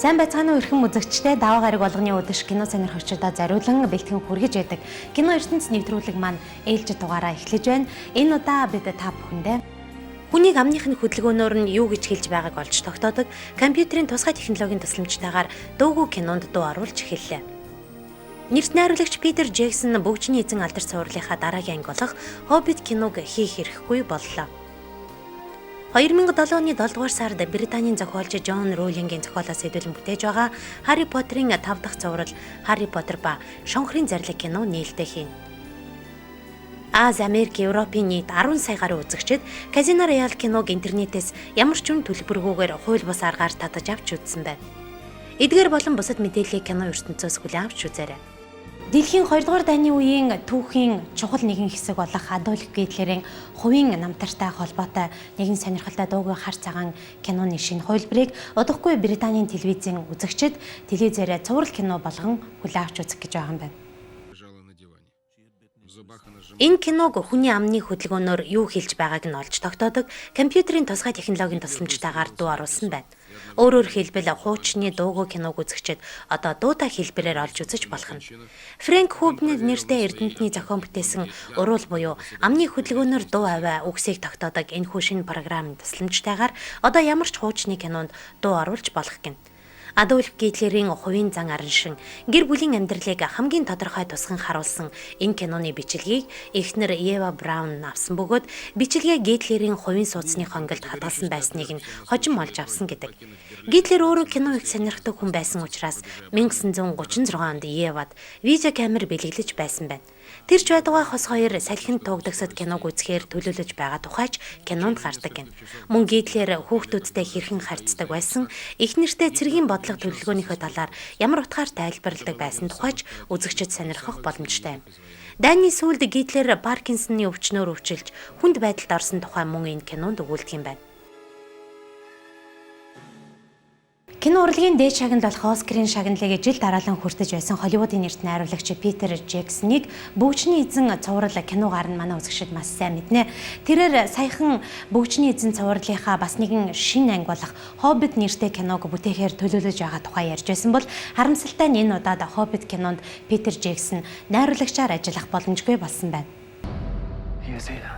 Сайн байцгаана уу эрхэм үзэгчдээ даваа гараг болгоны өдөш кино сонирхогчдод зориулан бэлтгэн хүргэж байдаг. Кино ертөнц нэвтрүүлэг маань ээлжид дугаараа эхлэж байна. Энэ удаа бид та бүхэндээ хүнийг амныхны хөдөлгөөнөөр нь юу гэж хэлж байгааг олж тогтоодог компьютерийн тусгай технологийн тусламжтайгаар дуугүй кинонд дуу оруулж эхэллээ. Нэрт найруулагч Питер Джексон бөгжний эзэн алдар цувралынхаа дараагийн анги болох Хоббит киног хийх хэрэггүй боллоо. 2007 оны 7 дугаар сард Британийн зохиолч Джон Роулингийн зохиолоос хэдүүлэн бүтээж байгаа Harry Potter-ын 5 дахь цуврал Harry Potter ба Шонхрын зарлиг кино нээлттэй хийнэ. Аз, Америк, Европын нийт 10 сая гаруй үзэгчид Casino Royale киног интернетээс ямар ч үн төлбөргүйгээр хууль бус аргаар татаж авч үзсэн байна. Эдгээр болон бусад мэдээллийг кино ертөнцөөс хүлээн авч үзээрэй. Дэлхийн 2 дугаар дайны үеийн түүхийн чухал нэгэн хэсэг болох Адольф Гитлерийн хувийн намтартай холбоотой нэгэн сонирхолтой дуугүй хар цагаан киноны шинэ хувилбарыг удахгүй Британийн телевизийн үзэгчид телевизээрээ цуврал кино болгон хүлээн авч үзэх гэж байгаа юм байна. Энэ киног хүний амны хөдөлгөөнөөр юу хэлж байгааг нь олж тогтоодог компьютерийн тусгай технологийн тусламжтайгаар дуу оруулсан байна. Өөрөөр хэлбэл хуучны дуугүй киног үзэгчид одоо дуутай хэлбэрээр олж үзэж болох нь. Фрэнк Хубнер нэртэй эрдэмтний зохион бүтээсэн уруул буюу амны хөдөлгөөнөөр дуу аваа үгсийг тогтоодог энэхүү шинэ програмын тусламжтайгаар одоо ямар ч хуучны кинонд дуу оруулж болох гэнэ. Адольф Гитлерийн хувийн зан араншин гэр бүлийн амьдралыг хамгийн тодорхой тусган харуулсан энэ киноны бичлэгийг эхнэр Ева Браун авсан бөгөөд бичлэгээ Гитлерийн хувийн сууцны хонгилд хадгалсан байсныг нь хожим олж авсан гэдэг. Гитлер өөрөө кино их сонирхдаг хүн байсан учраас 1936 онд Евад видео камер бэлэглэж байсан байна. Тэр ч байдгаа хос хоёр салхинд туугдагсад киног үзэхээр төлөвлөж байгаа тухайч кинонд гардаг гэн. Мөн Гитлер хүүхдүүдтэй хэрхэн харьцдаг байсан, их нэртэй цэргийн бодлого төлөвлөгөөнийхөө талаар ямар утгаар тайлбарладаг байсан тухайч үзэгчид сонирхох боломжтой юм. Дайны сүүлд Гитлер Паркинсоны өвчнөөр өвчилж хүнд байдалд орсон тухай мөн энэ кинонд өгүүлдэг юм байна. Кино урлагийн дээд шагнал болох Оскарын шагналыг жил дараалан хүртэж байсан Холливуудын нэрт найруулагч Питер Джексоныг бөгжний эзэн цуврал киногаар нь манай үзэгчид маш сайн мэднэ. Тэрээр саяхан бөгжний эзэн цувралынхаа бас нэгэн шинэ анги болох Хоббит нэртэй киног бүтээхээр төлөвлөж байгаа тухай ярьж байсан бол харамсалтай нь энэ удаад Хоббит кинонд Питер Джексон найруулагчаар ажиллах боломжгүй болсон байна.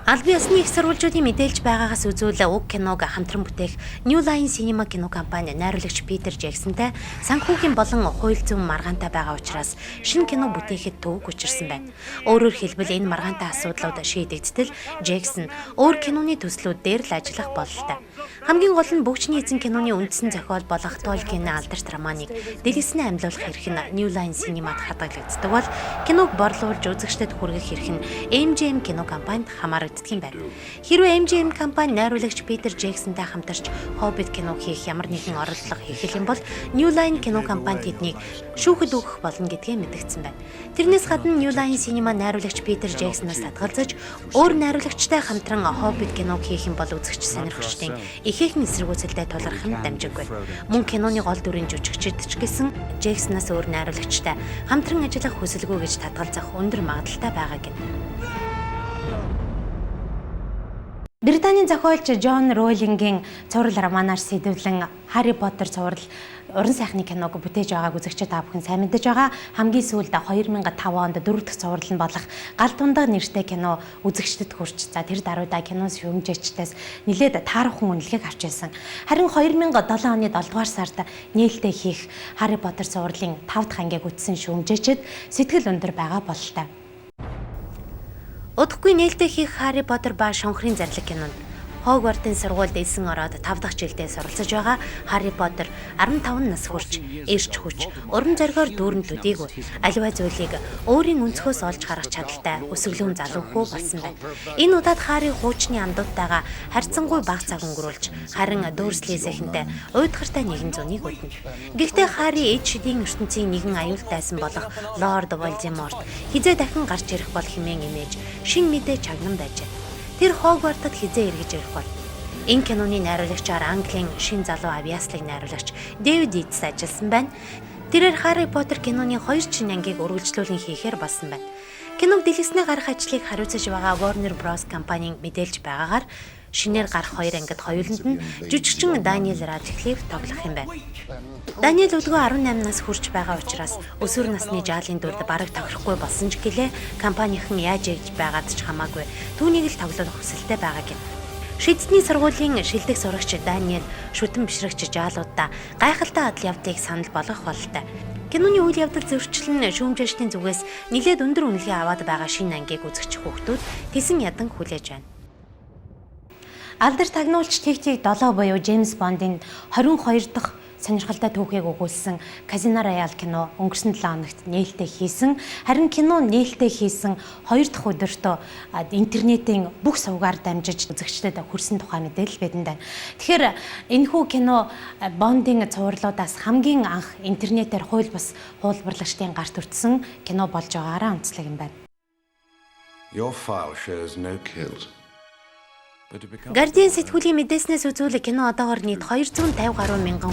Албан ёсны их сурвалжуудын мэдээлж байгаагаас үзвэл уг киног хамтран бүтээх New Line Cinema кино компани найруулагч Питер Джексонтай санхүүгийн болон хууль зүйн маргаантай байгаа учраас шинэ кино бүтээхэд төвөг учирсан байна. Өөрөөр хэлбэл энэ маргаантай асуудлууд шийдэгдтэл Джексон өөр киноны төслүүд дээр л ажиллах бололтой. Хамгийн гол нь бөгжний эзэн киноны үндсэн зохиол болох Толкиний алдарт романыг дэлгэснээ амьлуулах хэрэг нь New Line Cinema-д хадгалагддаг бол киног борлуулж үзэгчдэд хүргэх хэрэг нь MGM кино компанид хамаардаг юм байна. Хэрвээ MGM компани найруулагч Питер Джексонтай хамтарч Хоббит кино хийх ямар нэгэн оролдлого хийх юм бол New Line кино компани тэднийг шүүхэд өгөх болно гэдгээ мэдгдсэн байна. Тэрнээс гадна New Line Cinema найруулагч Питер Джексоноос татгалзаж өөр найруулагчтай хамтран Хоббит киног хийх юм бол үзэгч сонирхогчдын ихээхэн эсэргүүцэлтэй тулгарх нь дамжиггүй. Мөн киноны гол дүрийн жүжигчид ч гэсэн Джексоноос өөр найруулагчтай хамтран ажиллах хүсэлгүй гэж татгалзах өндөр магадлалтай байгаа гэнэ. Британийн зохиолч Джон Роулингийн цуврал романаар сэдвлэн Harry Potter цуврал уран сайхны киног бүтээж байгааг үзэгчид та бүхэн сайн мэдэж байгаа. Хамгийн сүүлд 2005 онд 4 дахь цуврал нь болох Гал дундаг нэртэй кино үзэгчдэд хүрч тэр даруйдаа киноны шүүмжээчдээс нэлээд таарахын үнэлгээг авч байсан. Харин 2007 оны 7 дугаар сард нээлттэй хийх Harry Potter цувралын 5 дахь ангийг үтсэн шүүмжээчд сэтгэл өндөр байгаа бололтой. Удахгүй нээлттэй хийх Harry Potter ба Шонхрын зарлиг кинонд Хогвартын сургуульд элсэн ороод 5 дахь жилдээ суралцж байгаа Harry Potter 15 нас хүрч эрч хүч уран зоригоор дүүрэн төдийгүй аливаа зүйлийг өөрийн өнцгөөс олж харах чадaltaй өсөглөн залуу хөө болсон байна. Энэ удаад Harry хуучны амдуудтайгаа харьцангуй бага цаг өнгөрүүлж харин Дурслисийнхэнтэй уйдгартай нэгэн зунийг үлдэнэ. Гэхдээ Harry ээж шидийн ертөнцийн нэгэн аюултайсан болох Lord Voldemort хизээ дахин гарч ирэх бол хэмээн имэж шин мэдээ чагнан байжээ. Тэр Хогвартад хизээ эргэж ирэх бол. Энэ киноны найруулагчаар Английн шин залуу авьяаслыг найруулагч Дэвид Йейтс ажилласан байна. Тэрээр Harry Potter киноны 2 шинэ ангийг үргэлжлүүлэн хийхээр болсон байна. Киног дэлгэснээ гарах ажлыг хариуцаж байгаа Warner Bros компанийн мэдээлж байгаагаар шинээр гарах 2 ангид хоёуланд нь жүжигчин Даниэл Радклифф тоглох юм байна. Даниэл өлгөө 18 нас хүрч байгаа учраас өсвөр насны жаалын дүрд бараг тохирохгүй болсон ч гэлээ компанийнхан яаж ээж байгаад ч хамаагүй түүнийг л тоглох хүсэлтэй байгаа гэнэ. Шийдсний сургуулийн шилдэг сурагч Даниэл шүтэн бишрэгч жаалуудаа гайхалтай адал явдлыг санал болгох бололтой. Киноны үйл явдал зөрчил нь шүүмжлэлийн зүгээс нэлээд өндөр үнэлгээ аваад байгаа шинэ ангийг үзэгч хүүхдүүд тэсэн ядан хүлээж байна. Алдар тагнуулч Тиг-Тиг 7 буюу Джеймс Бондын 22 дахь сонирхолтой түүхийг өгүүлсэн Казино Рояль кино өнгөрсөн 7 хоногт нээлттэй хийсэн. Харин кино нээлттэй хийсэн 2 дахь өдөртөө интернетийн бүх сувгаар дамжиж үзэгчдэд хүрсэн тухай мэдээлэл бидэнд байна. Тэгэхээр энэхүү кино Бондын цувралуудаас хамгийн анх интернетээр хууль бус хуулбарлагчдын гарт хүрсэн кино болж байгаараа онцлог юм байна. Your file shows no kills. Guardian сэтгүүлийн мэдээснээс үзвэл кино одоогоор нийт 250 гаруй мянган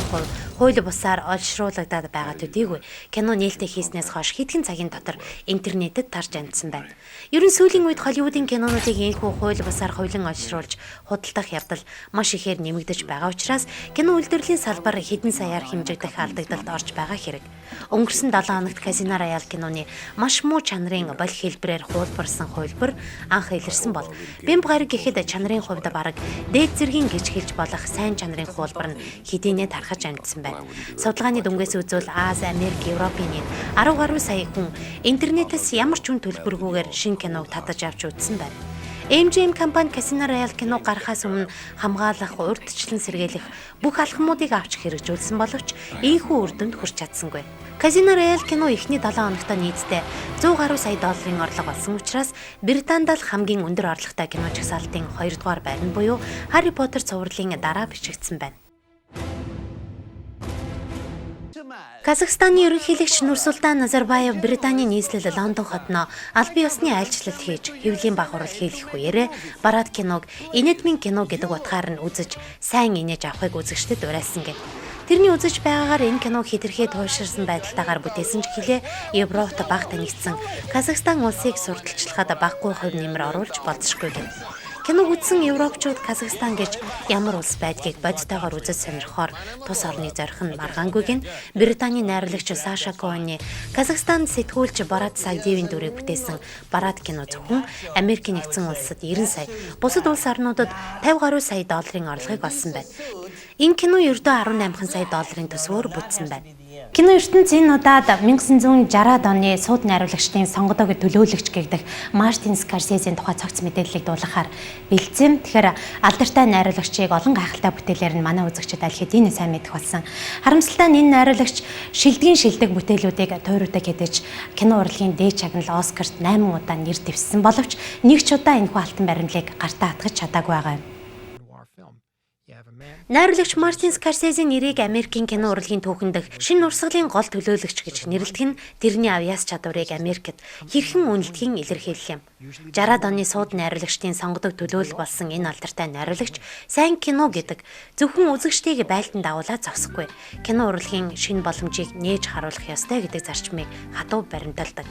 хууль бусаар олшруулагдаад байгаа төдийгүй кино нээлттэй хийснээс хойш хэдхэн цагийн дотор интернетэд тарж амжсан байна. Ер нь сүүлийн үед Холливуудын кинонуудыг ийхүү хууль бусаар хуулин олшруулж худалдах явдал маш ихээр нэмэгдэж байгаа учраас кино үйлдвэрлэлийн салбар хэдэн саяар хэмжигдэх алдагдалд орж байгаа хэрэг. Өнгөрсөн 7 хоногт Казино Рояль киноны маш муу чанарын боль хэлбэрээр хуулбарсан хувилбар анх илэрсэн бол бэмб гараг гэхэд чанарын хувьд бараг дээд зэргийн гэж хэлж болох сайн чанарын хуулбар нь хэдийнэ тархаж амжсан байна. Судалгааны дүнгээс үзвэл Ази, Америк, Европын нийт 10 гаруй сая хүн интернетээс ямар ч үн төлбөргүйгээр шинэ киног татаж авч үзсэн байна. MGM компани Казино Рояль кино гарахаас өмнө хамгаалах, урьдчилан сэргийлэх бүх алхмуудыг авч хэрэгжүүлсэн боловч ийхүү үр дүнд хүрч чадсангүй. Казино Рояль кино эхний 7 хоногт нийтдээ 100 гаруй сая долларын орлого олсон учраас Британд л хамгийн өндөр орлоготой кино жагсаалтын 2 дугаар байрны буюу Harry Potter цувралын дараа бичигдсэн байна. Казахстаны ерөнхийлөгч Нурсултан Назарбаев Британий нийслэл Лондон хотноо албан ёсны айлчлал хийж хэвлэлийн багварал хийх үеэрээ Барат киног инэдмийн кино гэдэг утгаар нь үзэж сайн инээж авахыг үзэгчдэд уриалсан гэв. Тэрний үзэж байгаагаар энэ киног хэтэрхий туйлширсан байдалтайгаар бүтээсэн ч гэлээ Европт бага танигдсан Казахстан улсыг сурталчлахад багагүй хувь нэмэр оруулж болзошгүй гэв. Киног үзсэн европчууд Казахстан гэж ямар улс байдгийг бодтойгоор үзэж сонирхохоор тус орны зорих нь маргаангүйг нь Британий найруулагч Саша Коэны Казахстан сэтгүүлч Барат Сагдиевийн дүрийг бүтээсэн Барат кино зөвхөн Америкийн нэгдсэн улсад 90 сая, бусад улс орнуудад 50 гаруй сая долларын орлогыг олсон байна. Энэ кино ердөө 18 сая долларын төсвөөр бүтсэн байна. Кино ертөнцийн энэ удаад 1960-ад оны сууд найруулагчдын сонгодог төлөөлөгч гэгдэх Мартин Скорсезийн тухай цогц мэдээллийг дуулгахаар бэлдсэн. Тэгэхээр алдартай найруулагчийг олон гайхалтай бүтээлээр нь манай үзэгчид аль хэдийн сайн мэдэх болсон. Харамсалтай нь энэ найруулагч шилдэг бүтээлүүдийг туйруудаг хэдэж кино урлагийн дээд чагнал Оскарт 8 удаа нэр дэвссэн боловч нэг ч удаа энэхүү алтан баримлыг гартаа хатгаж чадаагүй байгаа юм. Найруулагч Мартин Скорсезийн нэрийг Америкийн кино урлагийн түүхэндх шинэ урсгалын гол төлөөлөгч гэж нэрлэдэг нь тэрний авьяас чадварыг Америкт хэрхэн үнэлдэхин илэрхийлэл юм. 60-ад оны сууд найруулагчдын сонгодог төлөөлөл болсон энэ алдартай найруулагч сайн кино гэдэг зөвхөн үзэгчдийг байлдан дагуулаад зогсохгүй. Кино урлагийн шинэ боломжийг нээж харуулах ёстой гэдэг зарчмыг хатуу баримталдаг.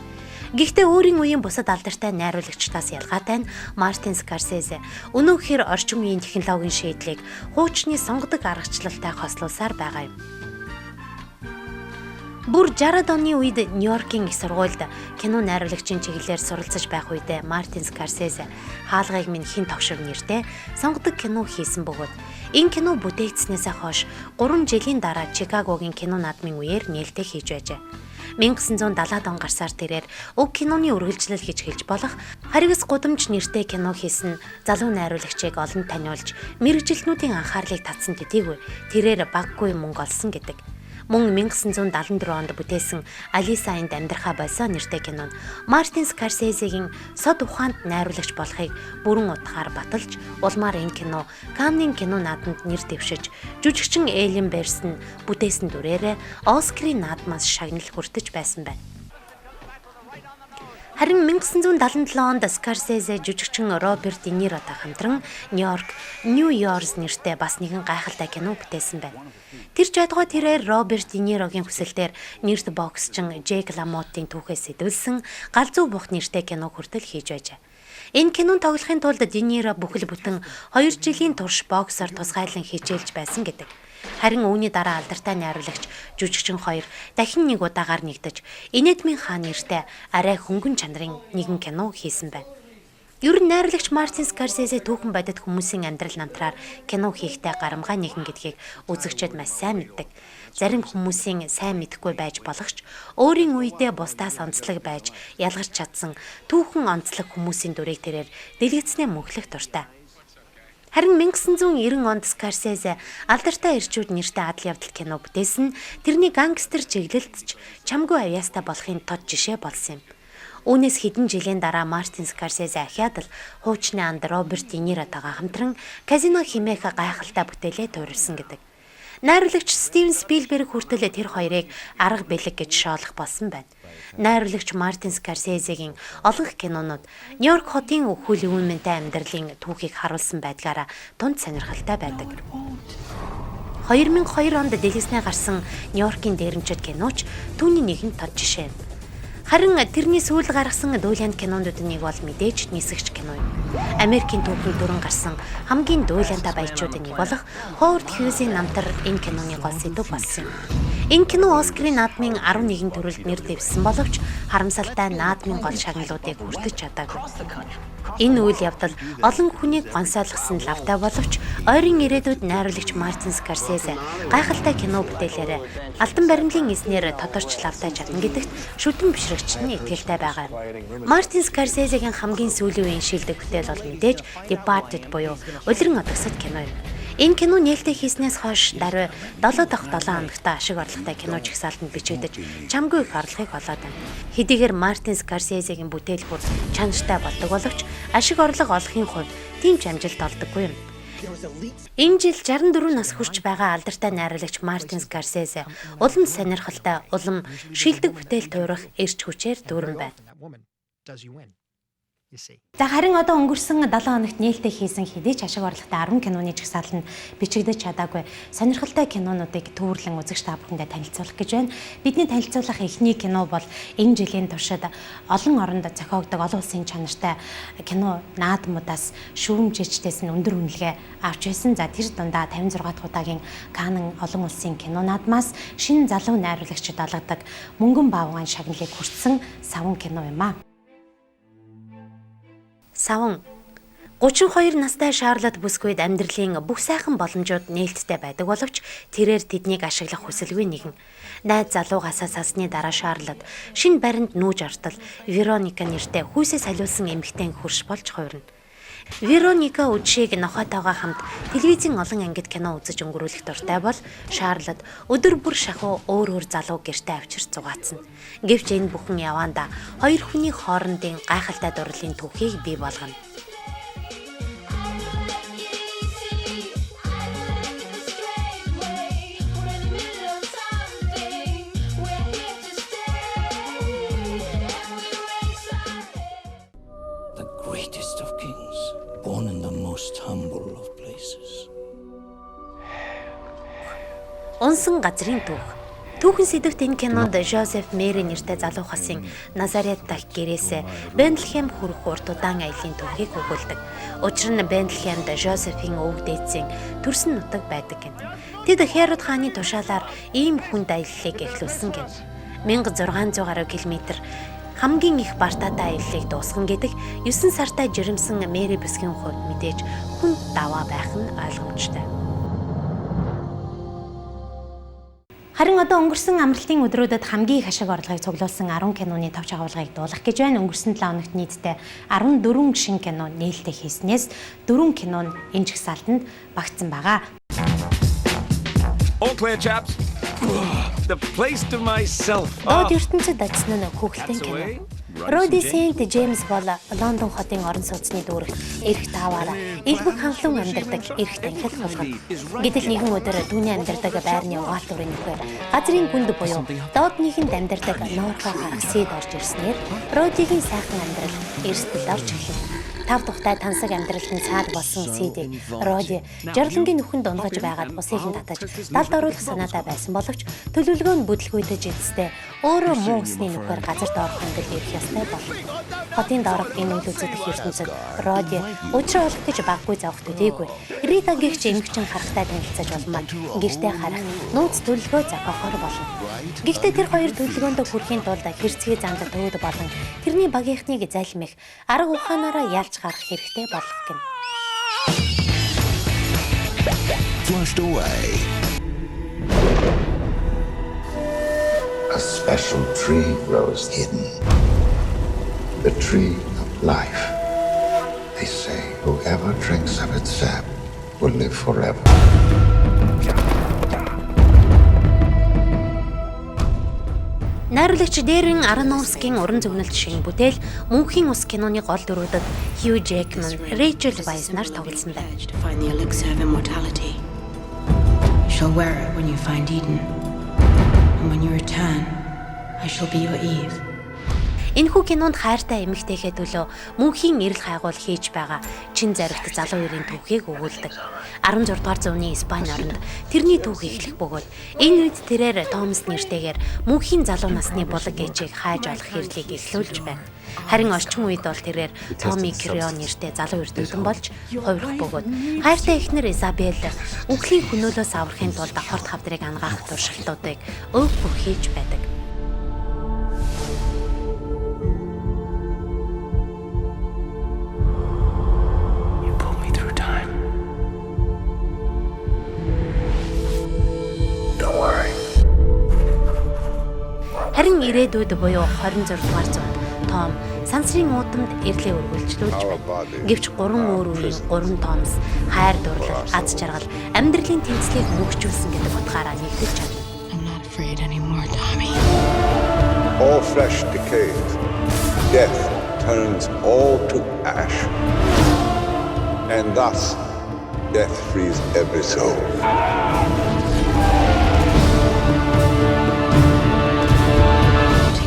Гэхдээ өөрийн үеийн бусад алдартай найруулагчдаас ялгаатай нь Мартин Скорсезе өнөөдөр орчин үеийн технологийн шийдлийг хуучны сонгодог аргачлалтай хослуулсаар байгаа юм. Бүр 60-ад оны үед Нью-Йоркийн их сургуульд кино найруулагчийн чиглэлээр суралцж байх үедээ Мартин Скорсезе хаалгыг минь хин тогшир нэртэй сонгодог кино хийсэн бөгөөд энэ кино бүтээгдснээсээ хойш 3 жилийн дараа Чикагогийн кино наадмын үеэр нээлттэй хийж байжээ. 1970-ад он гарсаар тэрээр уг киноны үргэлжлэл гэж хэлж болох Харигс гудамж нэртэй кино хийсэн залуу найруулагчийг олон таниулж мэргэжилтнүүдийн анхаарлыг татсан төдийгүй тэрээр баггүй мөнгө олсон гэдэг. Мөн 1974 онд бүтээсэн Алиса энд амьдрахаа болсон нэртэй кинонд Мартин Скорсезегийн сод ухаанд найруулагч болохыг бүрэн утгаар баталж улмаар энэ кино Каннын кино наадамд нэр дэвшиж жүжигчин Эллен Берсэн бүтээсэн дүрээрээ Оскарын наадмаас шагнал хүртэж байсан байна. Харин 1977 онд Скорсезе жүжигчин Роберт Де Ниротой хамтран New York нэртэй бас нэгэн гайхалтай кино бүтээсэн байна. Тэр ч ядгаа тэрээр Роберт Де Нирогийн хүсэлтээр нэрт боксчин Джек Ламоттын түүхээс сэдвэлсэн Галзуу бух нэртэй кино хүртэл хийж байжээ. Энэ кинон тоглохын тулд Де Ниро бүхэл бүтэн 2 жилийн турш боксоор тусгайлан хичээлж байсан гэдэг. Харин үүний дараа алдартай найруулагч жүжигчин хоёр дахин нэг удаагаар нэгдэж Инэдмийн хаан нэртэй арай хөнгөн чанарын нэгэн кино хийсэн байна. Ер нь найруулагч Мартин Скорсезе түүхэн бодит хүмүүсийн амьдрал намтраар кино хийхдээ гарамгай нэгэн гэдгийг үзэгчид маш сайн мэддэг. Зарим хүмүүсийн сайн мэдэхгүй байж болох ч өөрийн үедээ бусдаас онцлог байж ялгарч чадсан түүхэн онцлог хүмүүсийн дүрийг тэрээр дэлгэцнээ мөнхлөх дуртай. Харин 1990 онд Скорсезе алдартай ирчүүд нэртэй адал явдал кино бүтээсэн тэрний гангстер чиглэлдж чамгүй авьяастай болохын тод жишээ болсон юм. Үүнээс хэдэн жилийн дараа Мартин Скорсезе ахиад л хуучны анд Роберт Де Ниротойгоо хамтран Казино хэмээх гайхалтай бүтээлээ туурлсан гэдэг. Найруулагч Стивен Спилберг хүртэл тэр хоёрыг арга бэлэг гэж шоолох болсон байна. Найруулагч Мартин Скорсезегийн олон кинонууд Нью-Йорк хотын өвхөл өвөнмөнтэй амьдралын түүхийг харуулсан байдгаараа тунд сонирхолтой байдаг. 2002 онд дэлгэснээр гарсан Нью-Йоркийн дээрэмчид киноч түүний нэгэн тод жишээ. Харин тэрний сүүл гаргасан дуйланд кинонууд нэг бол мэдээж нисгч кино юм. Америкийн түүхийг дөрөн гарсан хамгийн дуйлантай баячуудын нэг болох Ховард Хьюзийн намтар энэ киноны гол сэдв болсон юм. Энэ кино Оскарын наадмын 11 төрөлд нэр дэвсэн боловч харамсалтай наадмын гол шагналуудыг хүртэж чадаагүй. Энэ үйл явдал олон хүнийг гонсойлгосон лавтай боловч ойрын ирээдүйд найруулагч Мартин Скорсезе гайхалтай кино бүтээлээрээ алдан баримлын эзнэр тодорч лавтай чадна гэдэгт шүтэн бишрэгчд нь итгэлтэй байгаа юм. Мартин Скорсезегийн хамгийн сүүлийн үеийн шилдэг бүтээл бол мэдээж Departed буюу Улиран одогсод кино юм. Энэ кино нээлттэй хийснээс хойш даруй 7 дахь 7 хоногт ашиг орлоготой кино жигсаалтанд бичигдэж чамгүй их орлогыг олоод байна. Хэдийгээр Мартин Скорсезегийн бүтээл бүр чанартай болдог боловч ашиг орлого олохын хувьд тийм ч амжилт олдоггүй юм. Энэ жил 64 нас хүрч байгаа алдартай найруулагч Мартин Скорсезе улам сонирхолтой, улам шилдэг бүтээл туурах эрч хүчээр дүүрэн байна. За харин одоо өнгөрсөн 7 хоногт нээлттэй хийсэн хэдий ч ашиг орлоготой 10 киноны жагсаалтанд бичигдэж чадаагүй сонирхолтой кинонуудыг төвөрлөн үзэгч та бүхэндээ танилцуулах гэж байна. Бидний танилцуулах эхний кино бол энэ жилийн туршид олон оронд зохиогддог олон улсын чанартай кино наадмуудаас шүүмжичдээс нь өндөр үнэлгээ авч байсан. За тэр дундаа 56 дахь удаагийн Канн олон улсын кино наадмаас шинэ залуу найруулагчид олгодог мөнгөн баавган шагналыг хүртсэн Саван кино юм а. Саван 32 настай Шарлот бүсгүйд амьдралын бүх сайхан боломжууд нээлттэй байдаг боловч тэрээр тэднийг ашиглах хүсэлгүй нэгэн. Найз залуугасаа сасны дараа Шарлот шинэ баринд нүүж ортол Вероника нэртэй хүйсээ солиулсан эмэгтэйн хөрш болж хувирна. Вероника үдшийг нохоотойгоо хамт телевизийн олон ангид кино үзэж өнгөрүүлэх дуртай бол Шарлот өдөр бүр шахуу өөр залуу гэртээ авчирч зугаацна. Гэвч энэ бүхэн яваанда хоёр хүний хоорондын гайхалтай дурлалын түүхийг бий болгоно. The greatest of kings, born in the most humble of places. Унсан газрын түүх. Түүхэн сэдвт энэ кинонд Жозеф Мэри нэртэй залуу хасын Назарет дахь гэрээсээ Бентлхем хүрэх урт удаан аялын түүхийг өгүүлдэг. Учир нь Бентлхемд Жозефийн өвөг дээдсийн төрсөн нутаг байдаг гэн. Тэд Херод хааны тушаалаар ийм хүнд аяллыг эхлүүлсэн гэн. 1600 гаруй километр хамгийн их бартаатай аяллыг дуусган гэдэг 9 сартай жирэмсэн Мэри бүсгийн хувьд мэдээж хүнд даваа байх нь ойлгомжтой. Харин одоо өнгөрсөн амралтын өдрүүдэд хамгийн их ашиг орлогыг цуглуулсан 10 киноны товч агуулгыг дуулах гэж байна. Өнгөрсөн 7 хоногт нийтдээ 14 шинэ кино нээлттэй хийснээс 4 кино нь энэ жагсаалтанд багтсан байгаа. All clear, chaps. The place to myself. Од ертөнцид очсон нь хүүхэлдэйн кино. Роди Сент Джеймс бол Лондон хотын орон сууцны дүүрэгт эрх тааваараа элбэг хангалуун амьдардаг эрх танхил болгоно. Гэтэл нэгэн өдөр түүний амьдардаг байрны угаалт өрөөний нөхөр газрын гүнд буюу доод нийгэмд амьдардаг Норхо гарах Сид орж ирснээр Родигийн сайхан амьдрал эрсдэлд орж эхэлнэ. 5 тухтай тансаг амьдралд нь цаад болсон Сидийг Роди жарлангийн нүхэнд унгаж байгаад бусыг нь татаж далд оруулах санаатай байсан боловч төлөвлөгөө нь бүдлгүйдэж эцэстээ өөрөө муу усны нөхөр газарт орох хэмжээнд ирэх ёстой болно. Хотын доорх энэ үйл үзэгдэх ертөнцид Роди өдрөө олох гэж баггүй зовх төдийгүй. Рита гихч эмгчин харахтай танилцаж болмаар гэртээ харах нууц төлөвлөгөө зохиохоор болно. Гэхдээ тэр хоёр төлөвлөгөөндөө хүрэхийн тулд хэрцгий занд төвд болон тэрний багийнхныг залмих арга ухаанаараа ялж гарах хэрэгтэй болох гэнэ. Flushed away. A special tree grows hidden. The tree of life. They say whoever drinks of its sap will live forever. Найруулагч Дэрин Аронофскийн уран зөгнөлт шин бүтээл Мөнхийн ус киноны гол дүрүүдэд Хью Джекман, Рэйчел Вайс нар тоглосон байна. To find the elixir of immortality. You shall wear it when you find Eden. And when you return, I shall be your Eve. Энэхүү кинонд хайртай эмэгтэйхээ төлөө мөнхийн эрэл хайгуул хийж байгаа чин зоригт залуу эрийн түүхийг өгүүлдэг. 16 дугаар зууны Испани оронд тэрний түүх эхлэх бөгөөд энэ үед тэрээр Томас нэртэйгээр мөнхийн залуу насны булаг ээжийг хайж олох хэрлийг эхлүүлж байна. Харин орчин үед бол тэрээр Томи Крион нэртэй залуу эрдэмтэн болж хувирах бөгөөд хайртай эхнэр Изабель үхлийн хөнөөлөөс аврахын тулд хорт хавдрыг ангаах туршилтуудыг өв бүх хийж байдаг. Харин ирээдүйд буюу 26 дугаар зуунд Том сансрын уудамд эрлээ өргөлжлүүлж байна. Гэвч 3 өөр үеийн 3 Томс хайр дурлал, аз жаргал, амьдралын тэмцлийг мөгжүүлсэн гэдэг утгаараа нэгдэж чадна. I'm not afraid anymore, Tommy. All flesh decays. Death turns all to ash. And thus, death frees every soul.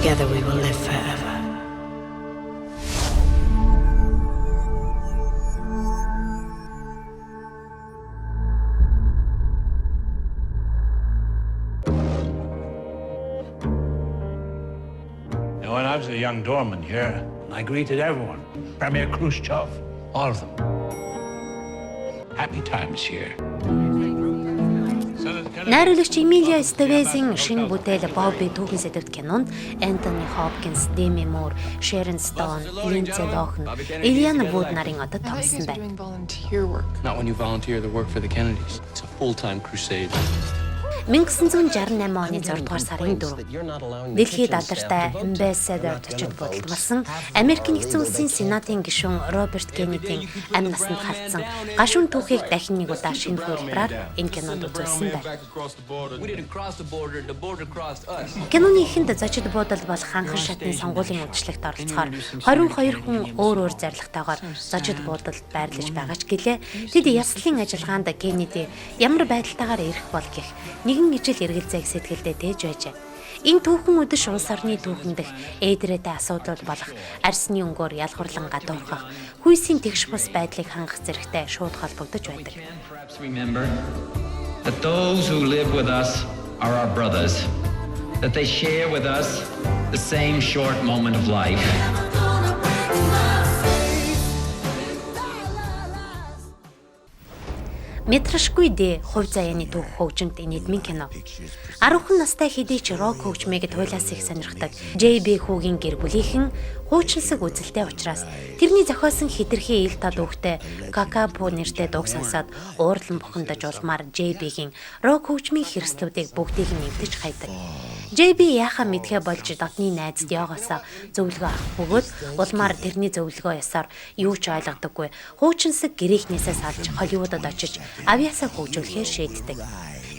Together we will live forever. Now, when I was a young doorman here, I greeted everyone. Premier Khrushchev, all of them. Happy times here. Найруулагч Эмилио Эстевезийн шинэ бүтээл Бобби түүхэн сэдвт кинонд Энтони Хопкинс, Деми Мур, Шерон Стоун, Линдси Лохан, Элиана Вуд нарын одод тоглосон байна. Not when you volunteer to work for the Kennedys. It's a full-time crusade. 1968 оны 6 дугаар сарын 4 Дэлхийд алдартай Ambassador зочид бодолдмалсан Америк нэгдсэн улсын Сенатын гишүүн Роберт Кеннедийн амь насанд халтсан гашуун түүхийг дахин нэг удаа шинэ хөлбраар энэ кинонд үзүүлсэн байна. Киноны эхэнд зочид буудал бол ханхан шатны сонгуулийн үйлчлэгт оролцохоор 22 хүн өөр өөр зорилготойгоор зочид буудалд байрлаж байгаа ч гэлээ тэд яслын ажиллагаанд Кеннеди ямар байдалтайгаар ирэх бол гэх нэгэн ижил эргэлзээг сэтгэлдээ тээж байжээ. Энэ түүхэн өдөш улс орны түүхэн дэх ээдрээтэй асуудал болох арсны өнгөөр ялгуурлан гадуурхах хүйсийн тэгш бус байдлыг хангах зэрэгтэй шууд холбогдож байдаг. Perhaps remember that those who live with us are our brothers, that they share with us the same short moment of life. Метрашгүй дэ хувь заяаны түүх хөгжимд нийтмийн кино. 10 настай хэдий ч рок хөгжмийг туйлаас их сонирхдаг JB хүүгийн гэр бүлийнхэн хуучинсаг үзэлтэй учраас тэрний зохиосон хэтэрхий ил тод үгтэй Какапо нэртэй дуу сонсоод уурлан бухимдаж улмаар JB-гийн рок хөгжмийн хэрэгслүүдийг бүгдийг нь нэвтэж хайдаг. JB яхаа мэдхэ болж дотны найзд яогоосоо зөвлөгөө авах бөгөөд улмаар тэрний зөвлөгөө ёсоор юу ч ойлгодоггүй хуучинсаг гэрээхнээсээ салж Холливуудад очиж авиасаа хөгжүүлэхээр шийддэг.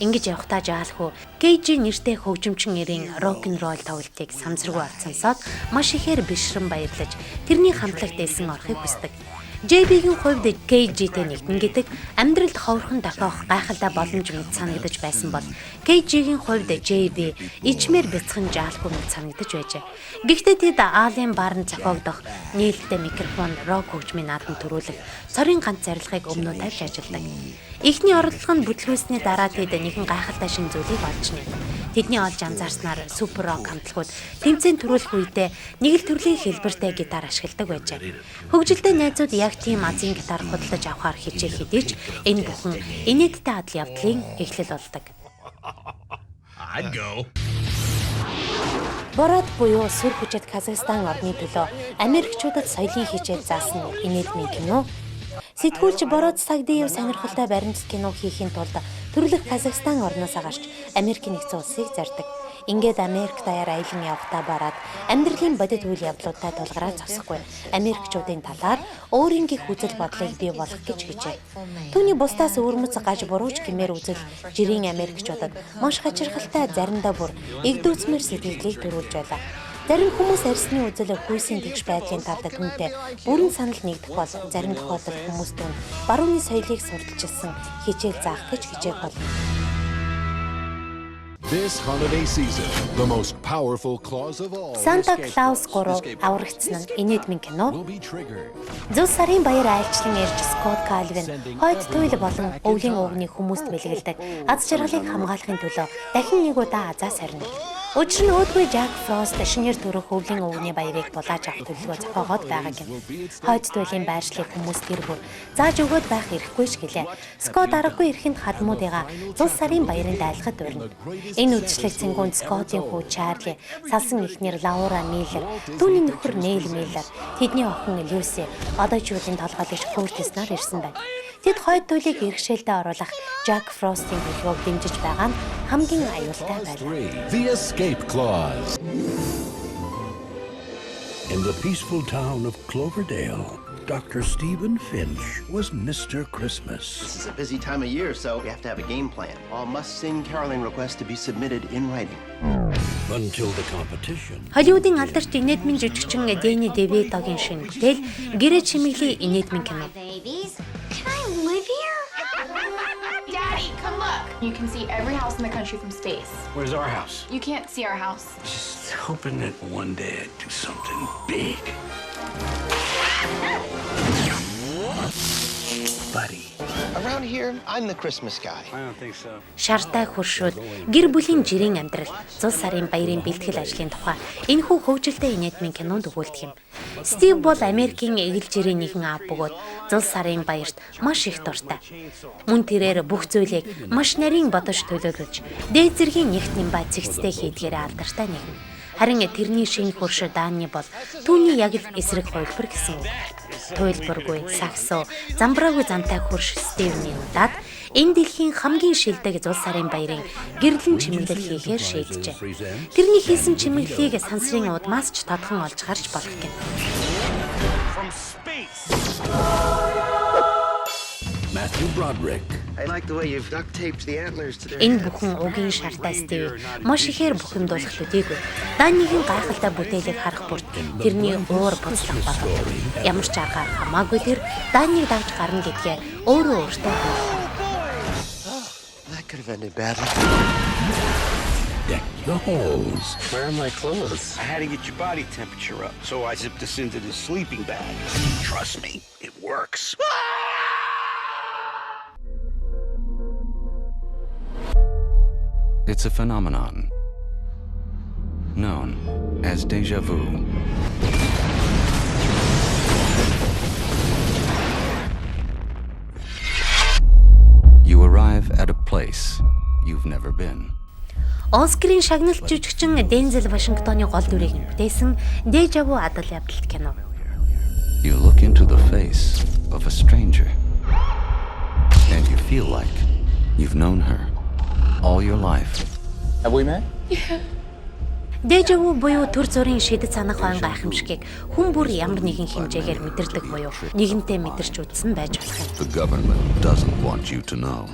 Ингэж явхдаа жаалхуу KG нэртэй хөгжимчин нэрийн рок н рол тоглолтыг самсргүй орцсонсоод маш ихээр бишрэн баярлаж тэрний хамтлагт элсэн орохыг хүсдэг. JB-гийн хувьд KG-тэй нэгдэн гэдэг амьдралд ховорхон тохиох гайхалтай боломж мэт санагдаж байсан бол KG-гийн хувьд JB ичмээр бяцхан жаалгүй мэт санагдаж байжээ. Гэхдээ тэд Аалын баарн зохиогдох нээлттэй микрофон рок хөгжмийн наадам төрүүлэх цорын ганц зарилгыг өмнөө тавьж ажилладаг. Эхний орлого нь бүтлгүүлсний дараа тэд нэгэн гайхалтай шин зүйлийг олж нэв. Тэдний олж анзаарснаар супер рок хамтлагууд тэмцээн төрүүлэх үедээ нэг л төрлийн хэлбэртэй гитар ашигладаг байжээ. Хөгжилтэй найзууд яг тийм азийн гитар худалдаж авахар хичээл хэдийч энэ бүхэн инээдтэй адал явдлын эхлэл болдог. I'd go. Бород буюу Сүр хүчит Казахстан орны төлөө Америкчуудад соёлын хичээл заасан инээлмийн кино. Сэтгүүлч Бород Сагдиев сонирхолтой баримтат кино хийхин тулд төрөлх Казахстан орноос гарч Америк нэгдсэн улсыг зардаг. Ингээд Америк даяар аялан явахдаа бараад амьдралын бодит үйл явдлуудтай тулгараа зогсохгүй Америкчуудын талаар өөрийн гих үзэл бодлыг бий болгох гэж хичээ. Түүний бусдаас өөрмөц гаж бурууч гэмээр үзэл жирийн Америкчуудад маш хачирхалтай заримдаа бүр игдүүцмэр сэтгэлийг төрүүлж байлаа. Зарим хүмүүс арьсны үзэл хүйсийн тэгш байдлын талд түүнтэй бүрэн санал нэгдэх бол зарим тохиолдолд хүмүүс түүнд барууны соёлыг сурталчилсан хичээл заах гэж хичээх болно. This holiday season, the most powerful clause of all Санта Клаус 3 аврагдсан нь инээдмийн кино. will be triggered. Зөв сарын баяр айлчлан ирж Скот Калвин хойд туйл болон өвлийн өвгний хүмүүст бэлгэлдэг аз жаргалыг хамгаалахын төлөө дахин нэг удаа азаа сарна. Учир нь өөдгүй Жак Фрост шинээр төрөх өвлийн өвгний баярыг булааж авах төлөвлөгөө зохиогоод байгаа юм. Хойд туйлын байршлыг хүмүүс тэр бүр зааж өгөөд байх эрхгүй ш гэлээ. Скот аргагүй ирэхэд хадмуудыгаа зул сарын баярын дайлахад урина. Энэ үдшилэг цэнгүүнд Скотийн хүү Чарли, салсан эхнэр Лаура Миллер, түүний нөхөр Нейл Миллер, тэдний охин Люси одоо ч үлийн толгойлогч Куртиснаар ирсэн байна. Тэд хойд туйлыг иргэшээлдээ оруулах Жак Фростын төлөвөг дэмжиж байгаа нь хамгийн аюултай байлаа. The escape clause. In the peaceful town of Cloverdale, Dr. Stephen Finch was Mr. Christmas. This is a busy time of year, so we have to have a game plan. All must-sing caroling requests to be submitted in writing. Until the competition. Холливуудын алдарч инээдмийн жүжигчин Дэни Девитогийн шинэ бүтээл гэрээ чимэглэлийн инээдмийн кино. Babies, can I live here? Daddy, come look. You can see every house in the country from space. Where's our house? You can't see our house. Just hoping that one day I'd do something big. Buddy. Around here, I'm the Christmas guy. I don't think so. Шартай хуршууд гэр бүлийн жирийн амьдрал, зул сарын баярын бэлтгэл ажлын тухай энэхүү хөгжилтэй инээдмийн кинонд өгүүлдэг юм. Стив бол Америкийн эгэл жирийн нэгэн аав бөгөөд зул сарын баярт маш их дуртай. Мөн тэрээр бүх зүйлийг маш нарийн бодож төлөвлөж, дээд зэргийн нэгтний ба цэгцтэй хийдгээрээ алдартай нэгэн. Харин тэрний шинэ хурш Дани бол түүний яг л эсрэг хувилбар гэсэн үг. Туйлбаргүй, саксо, замбраагүй замтай хурш Стивний удаад энэ дэлхийн хамгийн шилдэг зул сарын баярын гэрлэн чимэглэл хийхээр шийджээ. Тэрний хийсэн чимэглэлийг сансрын удмаас ч тодхон олж харж болох юм. Matthew Broderick. I like the way you've duct taped the antlers to their Энэ бүхэн угийн шартай Стив маш ихээр бухимдуулах төдийгүй Данигийн гайхалтай бүтээлийг харах бүрт тэрний уур буцлах болов. Ямар ч аргаар хамаагүй тэр Даниг давж гарна гэдгээ өөрөө өөртөө хэлсэн. That could have ended badly. Deck the halls. Where are my clothes? I had to get your body temperature up, so I zipped this into the sleeping bag. Trust me, it works. It's a phenomenon known as déjà vu. You arrive at a place you've never been. Оскарын шагналт жүжигчин Дензел Вашингтоны гол дүрийг бүтээсэн Déjà vu адал явдалт кино. You look into the face of a stranger and you feel like you've known her all your life. Have we met? Дежаву буюу төр зүрийн шидэт санах хон гайхамшигыг хүн бүр ямар нэгэн хэмжээгээр мэдэрдэг буюу нэгэнтээ мэдэрч үзсэн байж болох юм. The government doesn't want you to know.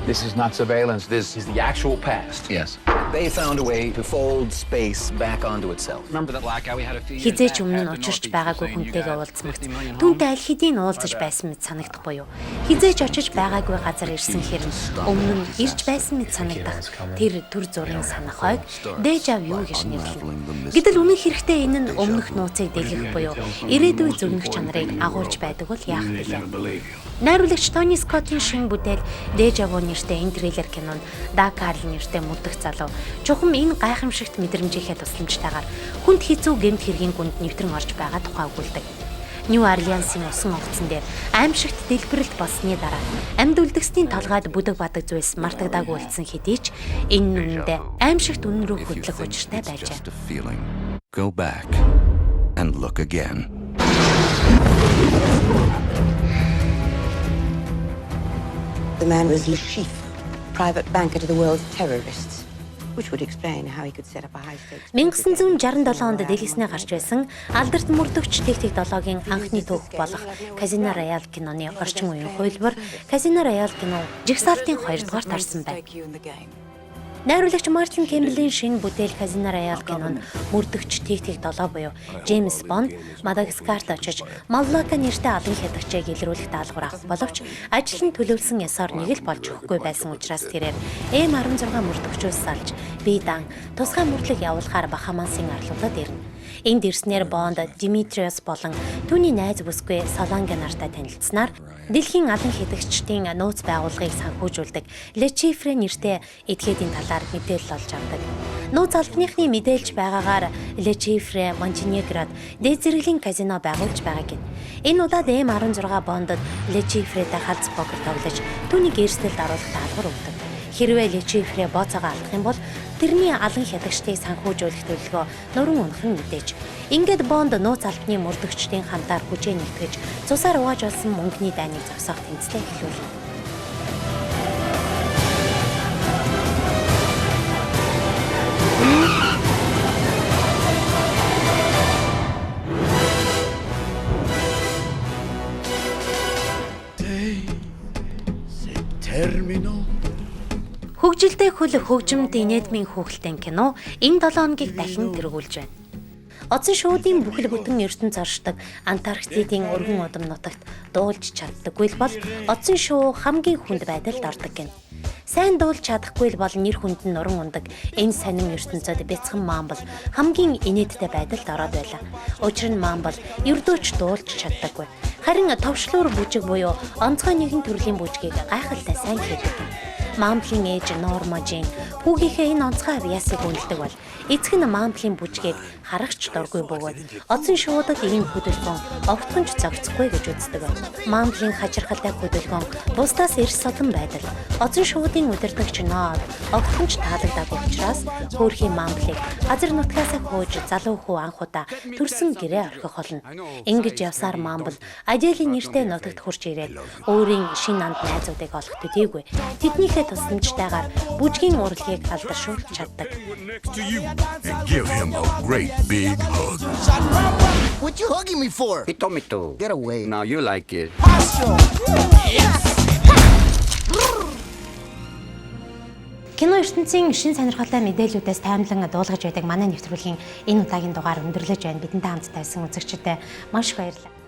This is not surveillance, this is the actual past. Yes. They found a way to fold space back onto itself. Remember that blackout we had a few years Хизээч өмнө нь учирч байгаагүй хүнтэйгээ уулзмагц. Түүнтэй аль хэдийн уулзаж байсан мэт санагдах буюу хизээч очиж байгаагүй газар ирсэн хэрэг өмнө нь ирж байсан мэт санагдах тэр төр зүрийн санах хойг дежавю гэж нэрлэнэ. Гэтэл үнэн хэрэгтээ энэ нь өмнөх нууцыг дэлгэх буюу ирээдүйн зөвнөх чанарыг агуулж байдаг бол яах вэ? Найруулагч Тони Скоттын шинэ бүтээл Дежаву нэртэй энэ трейлер кинонд Даг Карл нэртэй мудаг залуу чухам энэ гайхамшигт мэдрэмжийнхээ тусламжтайгаар хүнд хэцүү гэмт хэргийн гүнд нэвтрэн орж байгаа тухай өгүүлдэг. Нью Орлеансын усан онгоцон дээр аимшигт дэлбэрэлт болсны дараа амьд үлдгэсний толгойд бүдэг бадаг зүйлс мартагдаагүй үлдсэн хэдий ч энэ үнэндээ аимшигт үнэн рүү хөдлөх учиртай байжээ. Go back and look again. The man was Le Chiffre, private banker to the world's terrorists, which would explain how he could set up a high-stakes... 1967 онд дэлгэснээр гарч байсан алдарт мөрдөгч Тэг-Тэг 7-гийн анхны түүх болох Казино Рояль киноны орчин үеийн хуулбар Казино Рояль кино жигсаалтын 2 дугаар тарсан байна. Найруулагч Мартин Кэмблийн шинэ бүтээл Казино Рояль кинонд мөрдөгч Тэг-Тэг 7 буюу Джеймс Бонд Мадагаскарт очиж Маллака нэртэй алын хятагчийг илрүүлэх даалгавар авах боловч ажил нь төлөвлөсөн ёсоор нэг л болж өгөхгүй байсан учраас тэрээр М16 мөрдөгчөөс салж бие дан тусгай мөрдлөг явуулахаар Бахамасын арлуудад ирнэ. Энд ирснээр Бонд Димитриос болон түүний найз бүсгүй Соланга нартай танилцсанаар дэлхийн алан хятагчдын нууц байгууллагыг санхүүжүүлдэг Le Chiffre нэртэй этгээдийн талаар мэдээлэл олж авдаг. Нууц албаныхны мэдээлж байгаагаар Le Chiffre Монтенегрод дээд зэрэглэлийн казино байгуулж байгааг гин. Энэ удаад М16 Бондод Le Chiffre-тэй халз покер тоглож түүнийг эрсдэлд оруулах даалгавар өгдөг. Хэрвээ Le Chiffre бооцоогоо алдах юм бол тэрний алан хятагчдыг санхүүжүүлэх төлөвлөгөө нуран унах нь мэдээж. Ингээд Бонд нууц албаны мөрдөгчдийн хамтаар хүчээ нэгтгэж цусаар угааж болсон мөнгөний дайныг зогсоох тэмцлээ эхлүүлнэ. Хөгжилтэй хөл хөгжимд инэдмийн хүүхэлдэйн кино энэ 7 хоногийг дахин тэргүүлж байна. Оцсон шуудын бүхэл бүтэн ертөнц оршдог Антарктидын өргөн удам нутагт дуулж чаддаггүй л бол оцсон шуу хамгийн хүнд байдалд ордог гэнэ. Сайн дуулж чадахгүй л бол нэр хүнд нь нуран ундаг энэ сонин ертөнцөд бяцхан Мамбл хамгийн инээдтэй байдалд ороод байлаа. Учир нь Мамбл ердөөч дуулж чаддаггүй. Харин товшлуур бүжиг буюу онцгой нэгэн төрлийн бүжгийг гайхалтай сайн хийдэг. Мамблийн ээж Норма Жин хүүгийнхээ энэ онцгой авьяасыг үнэлдэг бол эцэг нь Мамблийн бүжгийг харагч дургүй бөгөөд оцсон шуудад ийм хөдөлгөөн огтхонч зохицохгүй гэж үздэг. Мамблийн хачирхалтай хөдөлгөөн бусдаас эрс содон байдал оцсон шуудын удирдагч Нод огтхонч таалагдаагүй учраас хөөрхийн Мамблийг газар нутгаас хөөж залуу хүү анхудаа төрсөн гэрээ орхих болно. Ингэж явсаар Мамбл Аделийн нэртэй нутагт хурж ирээд өөрийн шинэ анд найзуудыг олох төдийгүй тэднийхээ тусламжтайгаар бүжгийн урлагийг алдаршуулж чаддаг. Give him a great big hug. What you hugging me for? He told me to. Get away. Now you like it. Кино ертөнцийн шин сонирхолтой мэдээллүүдээс таймлан дуулгаж байдаг манай нэвтрүүлгийн энэ удаагийн дугаар өндөрлөж байна. Бидэнтэй хамт тавьсан үзэгчдэд маш их баярлалаа.